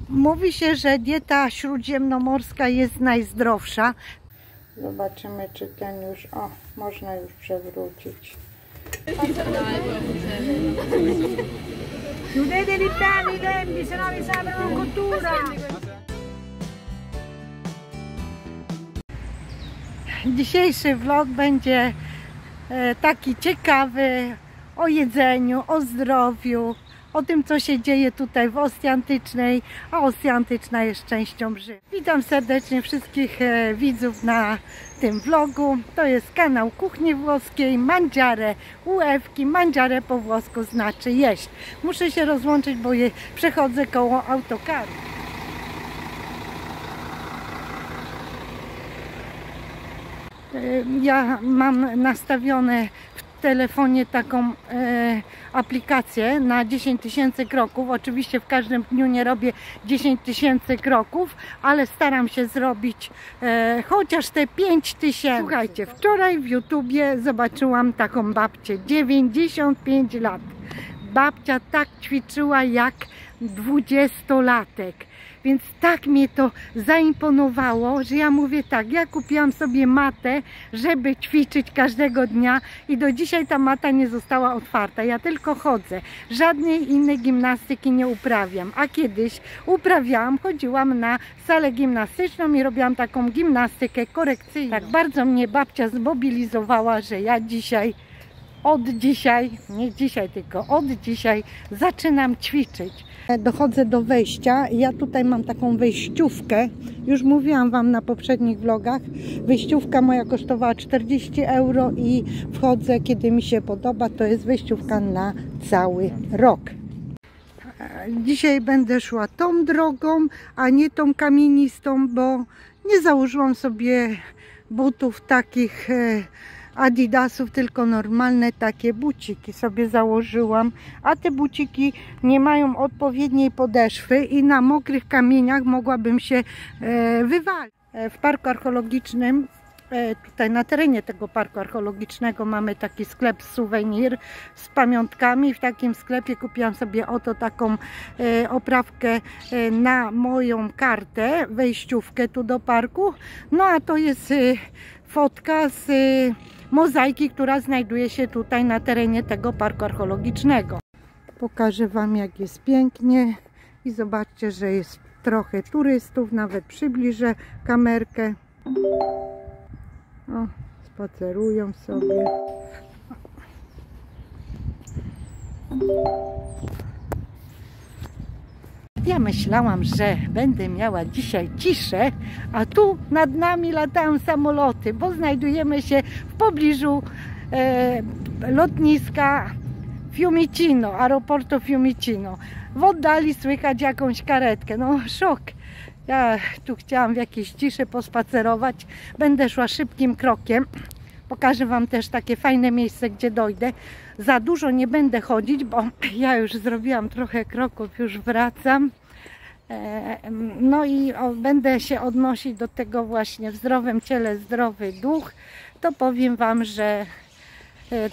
Mówi się, że dieta śródziemnomorska jest najzdrowsza. Zobaczymy, czy ten już... O, można już przewrócić. Chiudete i tempi, se no vi serve una cottura. Dzisiejszy vlog będzie taki ciekawy, o jedzeniu, o zdrowiu, o tym, co się dzieje tutaj w Ostii Antycznej, a Ostia Antyczna jest częścią Rzymu. Witam serdecznie wszystkich widzów na tym vlogu. To jest kanał kuchni włoskiej, mangiare uewki. Mangiare po włosku znaczy jeść. Muszę się rozłączyć, bo przechodzę koło autokaru. Ja mam nastawione w telefonie taką aplikację na 10 tysięcy kroków. Oczywiście w każdym dniu nie robię 10 tysięcy kroków, ale staram się zrobić chociaż te 5 tysięcy. Słuchajcie, wczoraj w YouTubie zobaczyłam taką babcię, 95 lat. Babcia tak ćwiczyła jak 20-latek. Więc tak mnie to zaimponowało, że ja mówię tak, ja kupiłam sobie matę, żeby ćwiczyć każdego dnia i do dzisiaj ta mata nie została otwarta. Ja tylko chodzę, żadnej innej gimnastyki nie uprawiam. A kiedyś uprawiałam, chodziłam na salę gimnastyczną i robiłam taką gimnastykę korekcyjną. Tak bardzo mnie babcia zmobilizowała, że ja od dzisiaj zaczynam ćwiczyć. Dochodzę do wejścia. Ja tutaj mam taką wejściówkę. Już mówiłam Wam na poprzednich vlogach. Wejściówka moja kosztowała 40 euro i wchodzę, kiedy mi się podoba. To jest wejściówka na cały rok. Dzisiaj będę szła tą drogą, a nie tą kamienistą, bo nie założyłam sobie butów takich Adidasów, tylko normalne takie buciki sobie założyłam, a te buciki nie mają odpowiedniej podeszwy i na mokrych kamieniach mogłabym się wywalić. W parku archeologicznym, tutaj na terenie tego parku archeologicznego mamy taki sklep suwenir z pamiątkami. W takim sklepie kupiłam sobie oto taką oprawkę na moją kartę, wejściówkę tu do parku. No a to jest fotka z mozaiki, która znajduje się tutaj na terenie tego parku archeologicznego. Pokażę Wam, jak jest pięknie i zobaczcie, że jest trochę turystów, nawet przybliżę kamerkę. O, spacerują sobie. Ja myślałam, że będę miała dzisiaj ciszę, a tu nad nami latają samoloty, bo znajdujemy się w pobliżu lotniska Fiumicino, aeroportu Fiumicino. W oddali słychać jakąś karetkę. No szok. Ja tu chciałam w jakiejś ciszy pospacerować. Będę szła szybkim krokiem. Pokażę Wam też takie fajne miejsce, gdzie dojdę. Za dużo nie będę chodzić, bo ja już zrobiłam trochę kroków, już wracam. No i będę się odnosić do tego właśnie w zdrowym ciele, zdrowy duch. To powiem Wam, że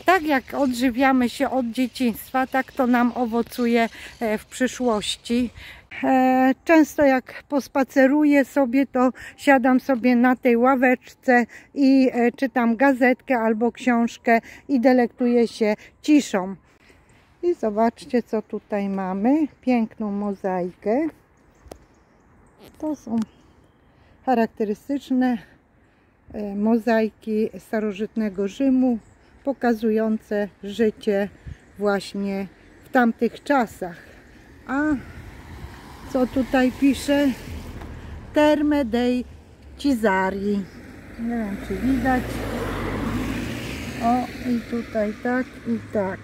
tak jak odżywiamy się od dzieciństwa, tak to nam owocuje w przyszłości. Często jak pospaceruję sobie, to siadam sobie na tej ławeczce i czytam gazetkę albo książkę i delektuję się ciszą. I zobaczcie, co tutaj mamy. Piękną mozaikę. To są charakterystyczne mozaiki starożytnego Rzymu, pokazujące życie właśnie w tamtych czasach. A co tutaj pisze? Terme dei Cesari. Nie wiem, czy widać. O, i tutaj tak, i tak.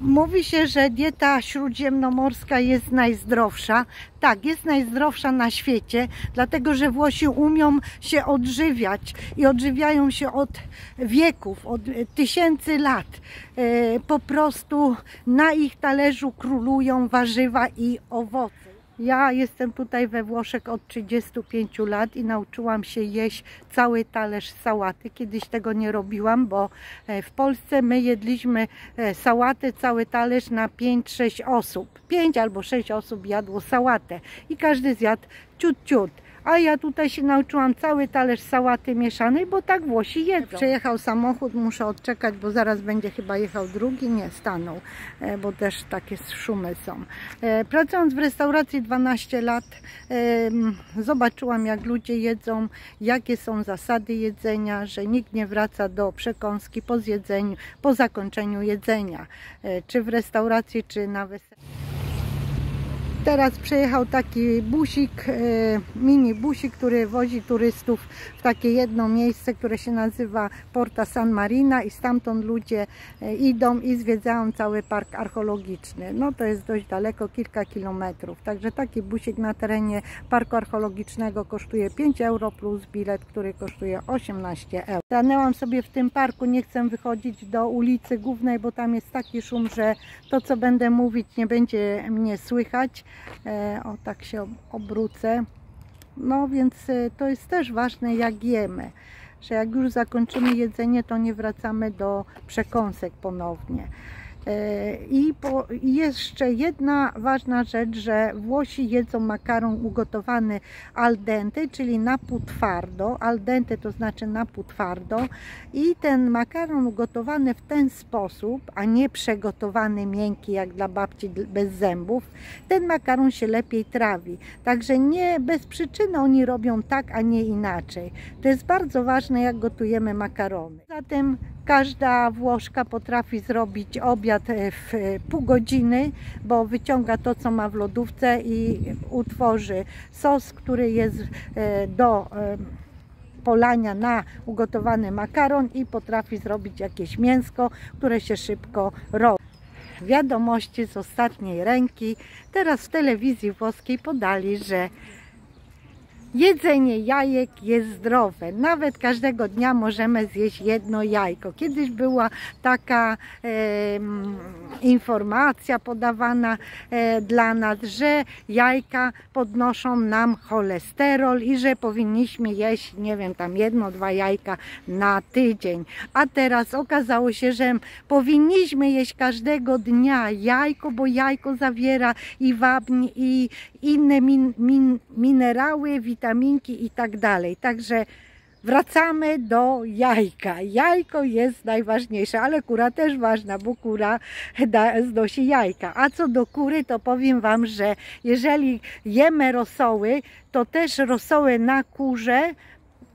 Mówi się, że dieta śródziemnomorska jest najzdrowsza. Tak, jest najzdrowsza na świecie, dlatego że Włosi umią się odżywiać i odżywiają się od wieków, od tysięcy lat. Po prostu na ich talerzu królują warzywa i owoce. Ja jestem tutaj we Włoszech od 35 lat i nauczyłam się jeść cały talerz sałaty. Kiedyś tego nie robiłam, bo w Polsce my jedliśmy sałatę, cały talerz na 5-6 osób. 5 albo 6 osób jadło sałatę i każdy zjadł ciut. A ja tutaj się nauczyłam cały talerz sałaty mieszanej, bo tak Włosi jedzą. Przejechał samochód, muszę odczekać, bo zaraz będzie chyba jechał drugi. Nie, stanął, bo też takie szumy są. Pracując w restauracji 12 lat, zobaczyłam, jak ludzie jedzą, jakie są zasady jedzenia, że nikt nie wraca do przekąski po zjedzeniu, po zakończeniu jedzenia, czy w restauracji, czy na weselu. Teraz przyjechał taki busik, mini busik, który wozi turystów w takie jedno miejsce, które się nazywa Porta San Marina i stamtąd ludzie idą i zwiedzają cały park archeologiczny. No to jest dość daleko, kilka kilometrów. Także taki busik na terenie parku archeologicznego kosztuje 5 euro plus bilet, który kosztuje 18 euro. Stanęłam sobie w tym parku, nie chcę wychodzić do ulicy Głównej, bo tam jest taki szum, że to, co będę mówić, nie będzie mnie słychać. O, tak się obrócę. No więc to jest też ważne, jak jemy, że jak już zakończymy jedzenie, to nie wracamy do przekąsek ponownie. I jeszcze jedna ważna rzecz, że Włosi jedzą makaron ugotowany al dente, czyli na pół twardo. Al dente to znaczy na pół twardo. I ten makaron ugotowany w ten sposób, a nie przegotowany miękki jak dla babci bez zębów, ten makaron się lepiej trawi. Także nie bez przyczyny oni robią tak, a nie inaczej. To jest bardzo ważne, jak gotujemy makarony. Zatem każda Włoszka potrafi zrobić obiad w pół godziny, bo wyciąga to, co ma w lodówce i utworzy sos, który jest do polania na ugotowany makaron i potrafi zrobić jakieś mięsko, które się szybko robi. Wiadomości z ostatniej ręki. Teraz w telewizji włoskiej podali, że jedzenie jajek jest zdrowe. Nawet każdego dnia możemy zjeść jedno jajko. Kiedyś była taka informacja podawana dla nas, że jajka podnoszą nam cholesterol i że powinniśmy jeść, nie wiem, tam 1-2 jajka na tydzień. A teraz okazało się, że powinniśmy jeść każdego dnia jajko, bo jajko zawiera i wapń, i inne minerały, witaminki i tak dalej. Także wracamy do jajka. Jajko jest najważniejsze, ale kura też ważna, bo kura znosi jajka. A co do kury, to powiem Wam, że jeżeli jemy rosoły, to też rosoły na kurze,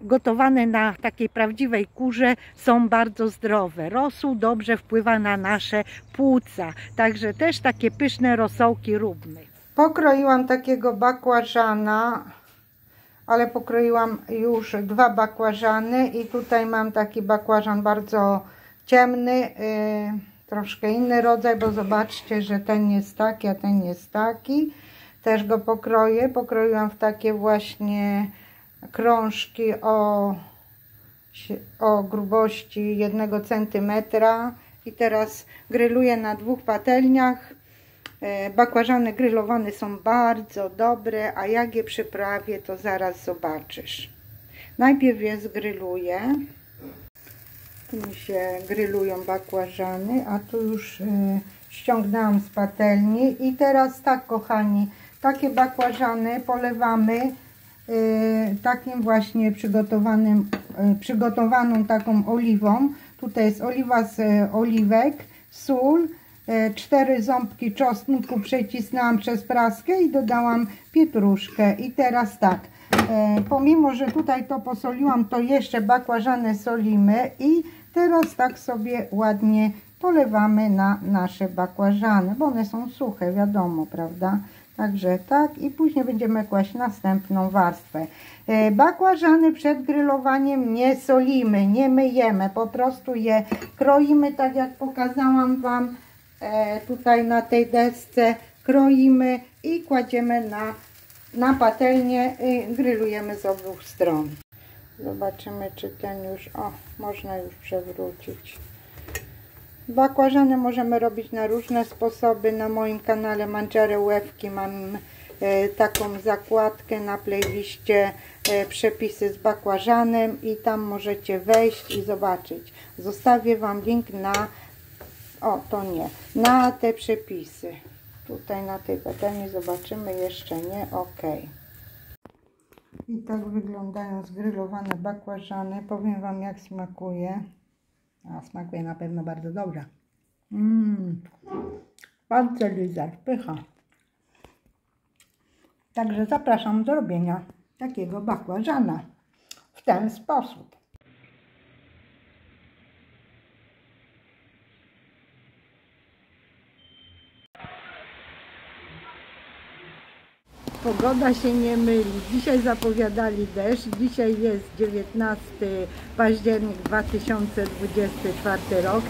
gotowane na takiej prawdziwej kurze, są bardzo zdrowe. Rosół dobrze wpływa na nasze płuca, także też takie pyszne rosołki róbmy. Pokroiłam takiego bakłażana, ale pokroiłam już 2 bakłażany i tutaj mam taki bakłażan bardzo ciemny, troszkę inny rodzaj, bo zobaczcie, że ten jest taki, a ten jest taki. Też go pokroję. Pokroiłam w takie właśnie krążki o grubości 1 cm i teraz gryluję na 2 patelniach. Bakłażany grylowane są bardzo dobre, a jak je przyprawię, to zaraz zobaczysz. Najpierw je zgryluję. Tu mi się grylują bakłażany, a tu już ściągnęłam z patelni. I teraz tak, kochani, takie bakłażany polewamy takim właśnie przygotowaną taką oliwą. Tutaj jest oliwa z oliwek, sól, 4 ząbki czosnku przecisnęłam przez praskę i dodałam pietruszkę. I teraz tak, pomimo że tutaj to posoliłam, to jeszcze bakłażany solimy i teraz tak sobie ładnie polewamy na nasze bakłażany, bo one są suche, wiadomo, prawda? Także tak i później będziemy kłaść następną warstwę. Bakłażany przed grillowaniem nie solimy, nie myjemy, po prostu je kroimy tak jak pokazałam Wam tutaj na tej desce. Kroimy i kładziemy na patelnię i grillujemy z obu stron. Zobaczymy, czy ten już, można już przewrócić. Bakłażany możemy robić na różne sposoby. Na moim kanale Mangiare Łewki mam taką zakładkę na playliście przepisy z bakłażanem i tam możecie wejść i zobaczyć. Zostawię Wam link na, na te przepisy. Tutaj na tej patelni zobaczymy, jeszcze nie, ok. I tak wyglądają zgrillowane bakłażany. Powiem Wam, jak smakuje. Smakuje na pewno bardzo dobrze. Bardzo lizar, pycha. Także zapraszam do robienia takiego bakłażana w ten sposób. Pogoda się nie myli. Dzisiaj zapowiadali deszcz. Dzisiaj jest 19 październik 2024 rok.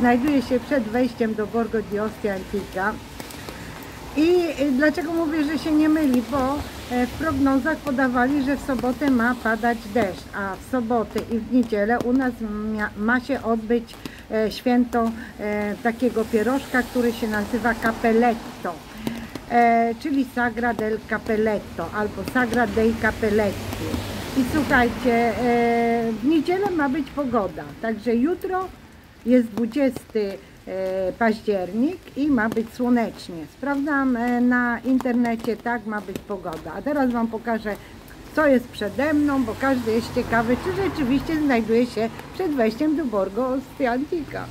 Znajduję się przed wejściem do Borgo di Ostia Antica. I dlaczego mówię, że się nie myli? Bo w prognozach podawali, że w sobotę ma padać deszcz, a w sobotę i w niedzielę u nas ma się odbyć święto takiego pierożka, który się nazywa Cappelletto. Czyli Sagra del Cappelletto albo Sagra dei Cappelletti. I słuchajcie, w niedzielę ma być pogoda, także jutro jest 20 październik i ma być słonecznie. Sprawdzam na internecie, tak ma być pogoda. A teraz Wam pokażę, co jest przede mną, bo każdy jest ciekawy, czy rzeczywiście znajduje się przed wejściem do Borgo Ostia Antica.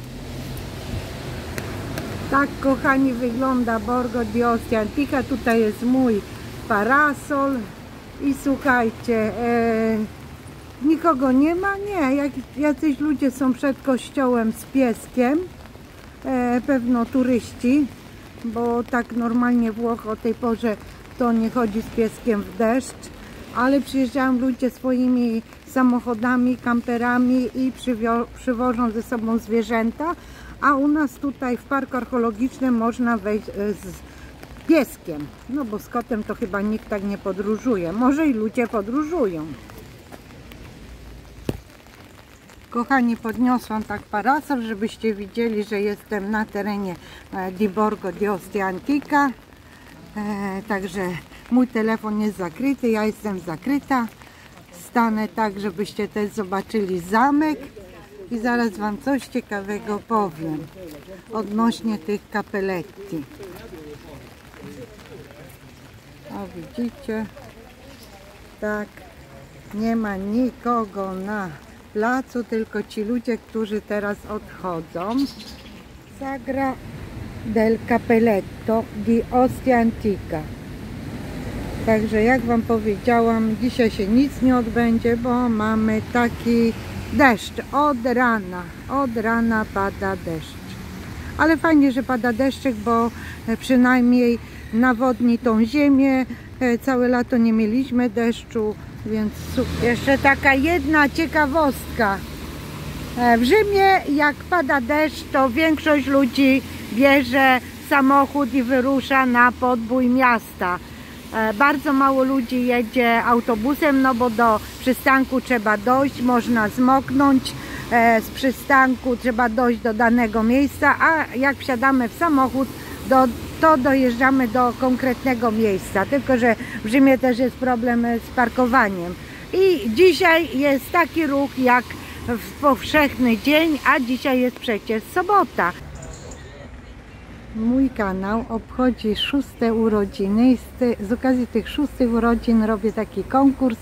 Tak, kochani, wygląda Borgo di Ostia Antica. Tutaj jest mój parasol i słuchajcie, nikogo nie ma, nie, jacyś ludzie są przed kościołem z pieskiem, pewno turyści, bo tak normalnie Włoch o tej porze to nie chodzi z pieskiem w deszcz, ale przyjeżdżają ludzie swoimi samochodami, kamperami i przywożą ze sobą zwierzęta. A u nas tutaj w parku archeologicznym można wejść z pieskiem. No bo z kotem to chyba nikt tak nie podróżuje. Może i ludzie podróżują. Kochani, podniosłam tak parasol, żebyście widzieli, że jestem na terenie di Borgo di Ostia Antica. Także mój telefon jest zakryty, ja jestem zakryta. Stanę tak, żebyście też zobaczyli zamek. I zaraz Wam coś ciekawego powiem odnośnie tych Cappelletti. O, widzicie? Tak, nie ma nikogo na placu, tylko ci ludzie, którzy teraz odchodzą. Sagra del Cappelletto di Ostia Antica. Także jak Wam powiedziałam, dzisiaj się nic nie odbędzie, bo mamy taki deszcz od rana pada deszcz. Ale fajnie, że pada deszczyk, bo przynajmniej nawodni tą ziemię. Całe lato nie mieliśmy deszczu, więc super. Jeszcze taka jedna ciekawostka. W Rzymie jak pada deszcz, to większość ludzi bierze samochód i wyrusza na podbój miasta. Bardzo mało ludzi jedzie autobusem, no bo do przystanku trzeba dojść, można zmoknąć, z przystanku trzeba dojść do danego miejsca, a jak wsiadamy w samochód, to dojeżdżamy do konkretnego miejsca. Tylko że w Rzymie też jest problem z parkowaniem. I dzisiaj jest taki ruch jak w powszechny dzień, a dzisiaj jest przecież sobota. Mój kanał obchodzi 6. urodziny i z okazji tych 6 urodzin robię taki konkurs.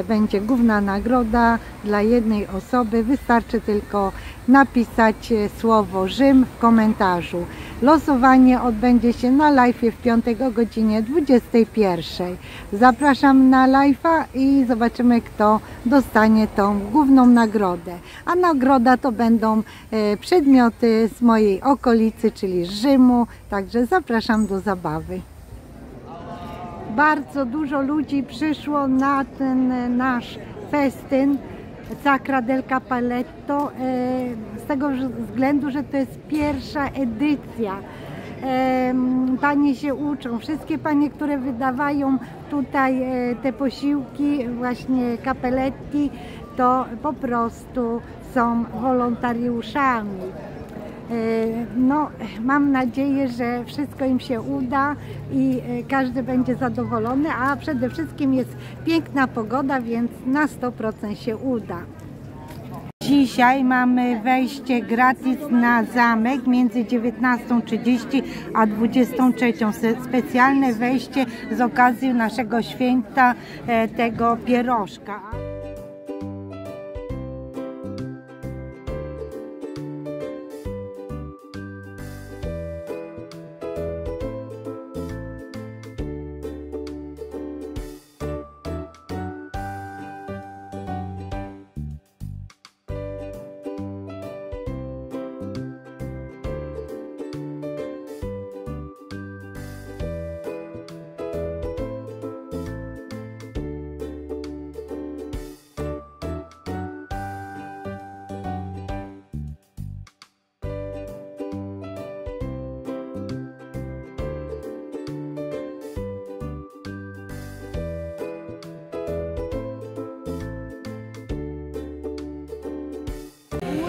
Będzie główna nagroda dla jednej osoby. Wystarczy tylko napisać słowo Rzym w komentarzu. Losowanie odbędzie się na live'ie w piątek o godzinie 21. Zapraszam na live'a i zobaczymy, kto dostanie tą główną nagrodę. A nagroda to będą przedmioty z mojej okolicy, czyli z Rzymu. Także zapraszam do zabawy. Bardzo dużo ludzi przyszło na ten nasz festyn Sagra del Cappelletto z tego względu, że to jest pierwsza edycja. Panie się uczą, wszystkie panie, które wydawają tutaj te posiłki, właśnie Cappelletti, to po prostu są wolontariuszami. No, mam nadzieję, że wszystko im się uda i każdy będzie zadowolony, a przede wszystkim jest piękna pogoda, więc na 100% się uda. Dzisiaj mamy wejście gratis na zamek między 19:30 a 23:00. Specjalne wejście z okazji naszego święta tego pierożka.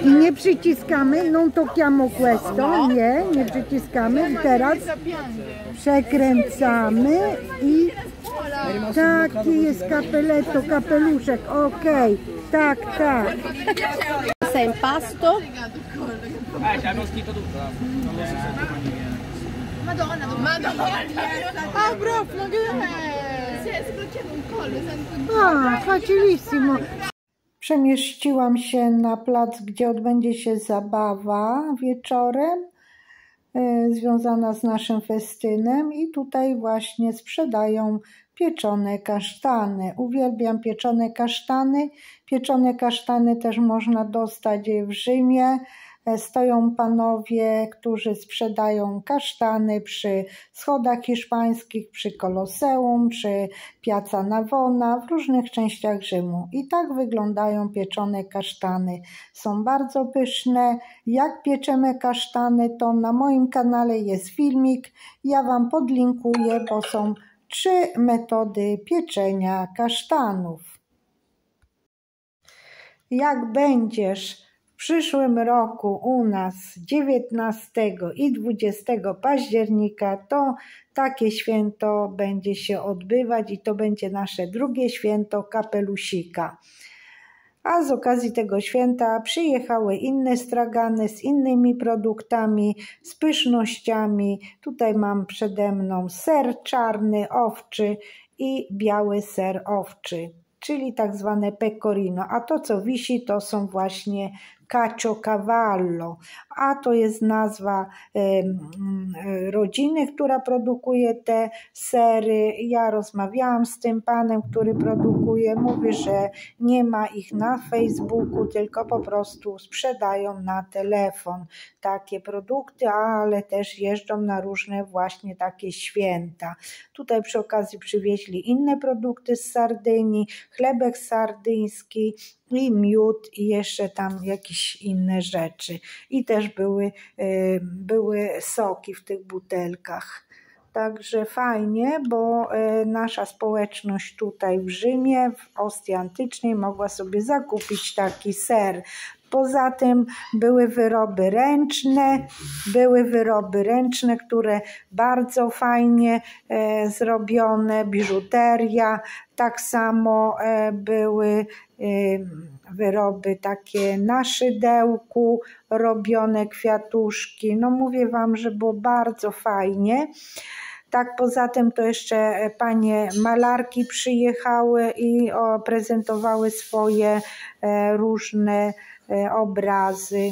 I nie przyciskamy, non tocchiamo questo, nie przyciskamy. I teraz przekręcamy i taki jest cappelletto, kapeluszek, okej, tak. Sei impasto. C'hanno scritto tutto. Non lo so se tu Madonna. Ah, prof, ma che è? Si è sbrocciato un collo, sento. Facilissimo. Przemieściłam się na plac, gdzie odbędzie się zabawa wieczorem związana z naszym festynem i tutaj właśnie sprzedają pieczone kasztany. Uwielbiam pieczone kasztany. Pieczone kasztany też można dostać w Rzymie. Stoją panowie, którzy sprzedają kasztany przy schodach hiszpańskich, przy Koloseum, przy Piazza Navona, w różnych częściach Rzymu. I tak wyglądają pieczone kasztany. Są bardzo pyszne. Jak pieczemy kasztany, to na moim kanale jest filmik. Ja Wam podlinkuję, bo są 3 metody pieczenia kasztanów. Jak będziesz w przyszłym roku u nas 19 i 20 października, to takie święto będzie się odbywać i to będzie nasze drugie święto kapelusika. A z okazji tego święta przyjechały inne stragany z innymi produktami, z pysznościami. Tutaj mam przede mną ser czarny, owczy i biały ser owczy, czyli tak zwane pecorino, a to co wisi to są właśnie Caciocavallo, a to jest nazwa rodziny, która produkuje te sery. Ja rozmawiałam z tym panem, który produkuje, mówi, że nie ma ich na Facebooku, tylko po prostu sprzedają na telefon takie produkty, ale też jeżdżą na różne właśnie takie święta. Tutaj przy okazji przywieźli inne produkty z Sardynii, chlebek sardyński i miód i jeszcze tam jakieś inne rzeczy. I też były soki w tych butelkach. Także fajnie, bo nasza społeczność tutaj w Rzymie, w Ostii Antycznej mogła sobie zakupić taki ser. Poza tym były wyroby ręczne, które bardzo fajnie zrobione, biżuteria. Tak samo były wyroby takie na szydełku, robione kwiatuszki. No mówię Wam, że było bardzo fajnie. Tak, poza tym to jeszcze panie malarki przyjechały i prezentowały swoje różne obrazy.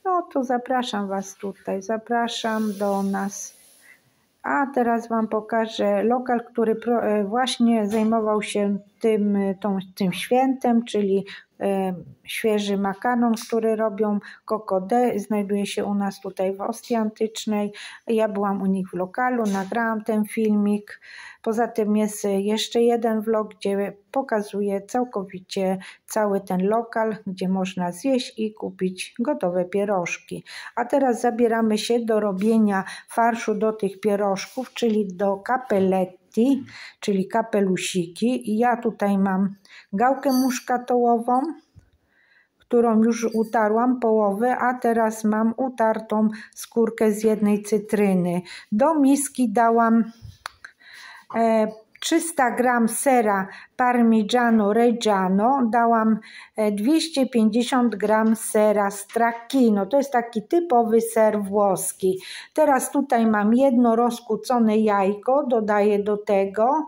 No to zapraszam Was tutaj, zapraszam do nas. A teraz Wam pokażę lokal, który właśnie zajmował się tym świętem, czyli świeży makaron, który robią Cocodè, znajduje się u nas tutaj w Ostii Antycznej. Ja byłam u nich w lokalu, nagrałam ten filmik. Poza tym jest jeszcze jeden vlog, gdzie pokazuję całkowicie cały ten lokal, gdzie można zjeść i kupić gotowe pierożki. A teraz zabieramy się do robienia farszu do tych pierożków, czyli do capelletti, czyli kapelusiki. I ja tutaj mam gałkę muszkatołową, którą już utarłam połowę, a teraz mam utartą skórkę z jednej cytryny. Do miski dałam 300 g sera Parmigiano Reggiano, dałam 250 g sera Stracchino, to jest taki typowy ser włoski. Teraz tutaj mam jedno rozkucone jajko, dodaję do tego.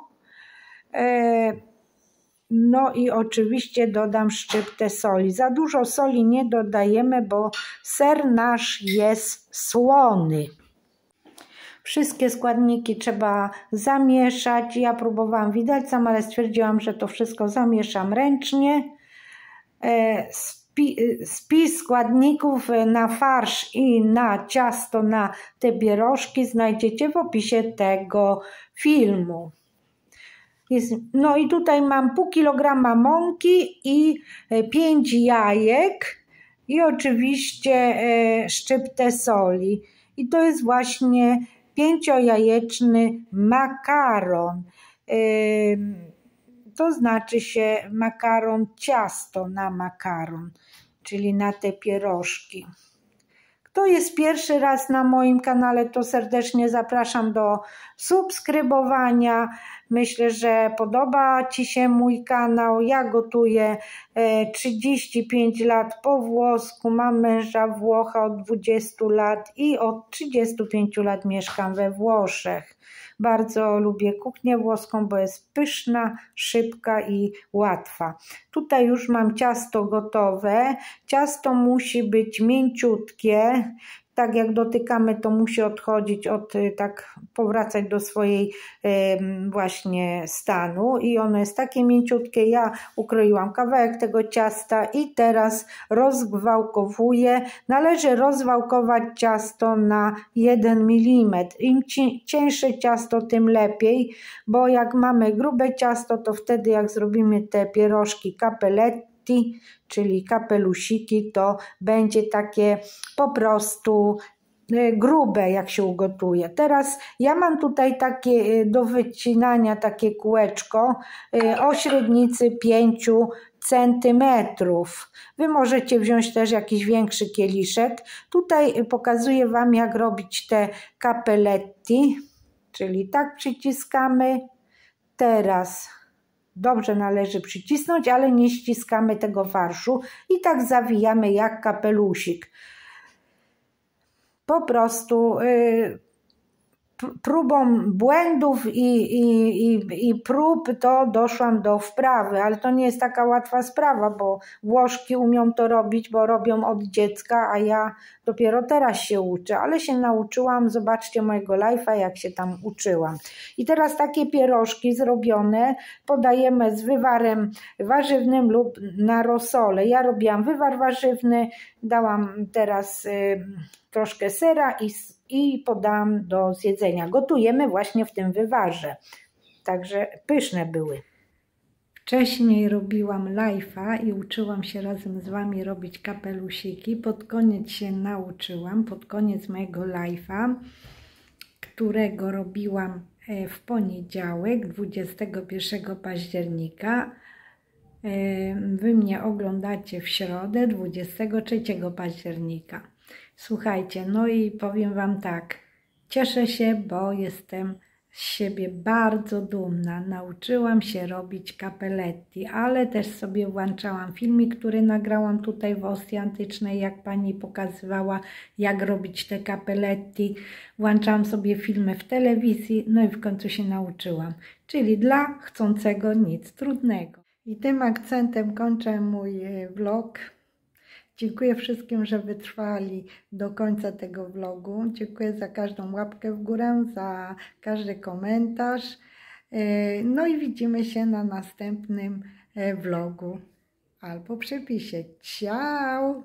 No i oczywiście dodam szczyptę soli. Za dużo soli nie dodajemy, bo ser nasz jest słony. Wszystkie składniki trzeba zamieszać. Ja próbowałam widelcem, ale stwierdziłam, że to wszystko zamieszam ręcznie. Spis składników na farsz i na ciasto, na te pierożki znajdziecie w opisie tego filmu. No i tutaj mam pół kilograma mąki i 5 jajek i oczywiście szczyptę soli. I to jest właśnie 5-jajeczny makaron. To znaczy się makaron, ciasto na makaron, czyli na te pierożki. Kto jest pierwszy raz na moim kanale, to serdecznie zapraszam do subskrybowania. Myślę, że podoba Ci się mój kanał. Ja gotuję 35 lat po włosku. Mam męża Włocha od 20 lat i od 35 lat mieszkam we Włoszech. Bardzo lubię kuchnię włoską, bo jest pyszna, szybka i łatwa. Tutaj już mam ciasto gotowe. Ciasto musi być mięciutkie. Tak jak dotykamy, to musi odchodzić tak powracać do swojej właśnie stanu i ono jest takie mięciutkie. Ja ukroiłam kawałek tego ciasta i teraz rozwałkowuję. Należy rozwałkować ciasto na 1 mm. Im cieńsze ciasto, tym lepiej, bo jak mamy grube ciasto, to wtedy jak zrobimy te pierożki capelletti, czyli kapelusiki, to będzie takie po prostu grube, jak się ugotuje. Teraz ja mam tutaj takie do wycinania takie kółeczko o średnicy 5 centymetrów. Wy możecie wziąć też jakiś większy kieliszek. Tutaj pokazuję Wam, jak robić te capelletti, czyli tak przyciskamy. Teraz dobrze należy przycisnąć, ale nie ściskamy tego farszu i tak zawijamy jak kapelusik. Po prostu próbą błędów i prób to doszłam do wprawy, ale to nie jest taka łatwa sprawa, bo Włoszki umią to robić, bo robią od dziecka, a ja dopiero teraz się uczę, ale się nauczyłam. Zobaczcie mojego live'a, jak się tam uczyłam. I teraz takie pierożki zrobione podajemy z wywarem warzywnym lub na rosole. Ja robiłam wywar warzywny, dałam teraz troszkę sera i podam do zjedzenia. Gotujemy właśnie w tym wywarze. Także pyszne były. Wcześniej robiłam live'a i uczyłam się razem z Wami robić kapelusiki. Pod koniec się nauczyłam, pod koniec mojego live'a, którego robiłam w poniedziałek, 21 października. Wy mnie oglądacie w środę, 23 października. Słuchajcie, no i powiem Wam tak, cieszę się, bo jestem z siebie bardzo dumna. Nauczyłam się robić capelletti, ale też sobie włączałam filmik, który nagrałam tutaj w Ostii Antycznej, jak pani pokazywała, jak robić te capelletti. Włączałam sobie filmy w telewizji, no i w końcu się nauczyłam. Czyli dla chcącego nic trudnego. I tym akcentem kończę mój vlog. Dziękuję wszystkim, że wytrwali do końca tego vlogu. Dziękuję za każdą łapkę w górę, za każdy komentarz. No i widzimy się na następnym vlogu albo przepisie. Ciao!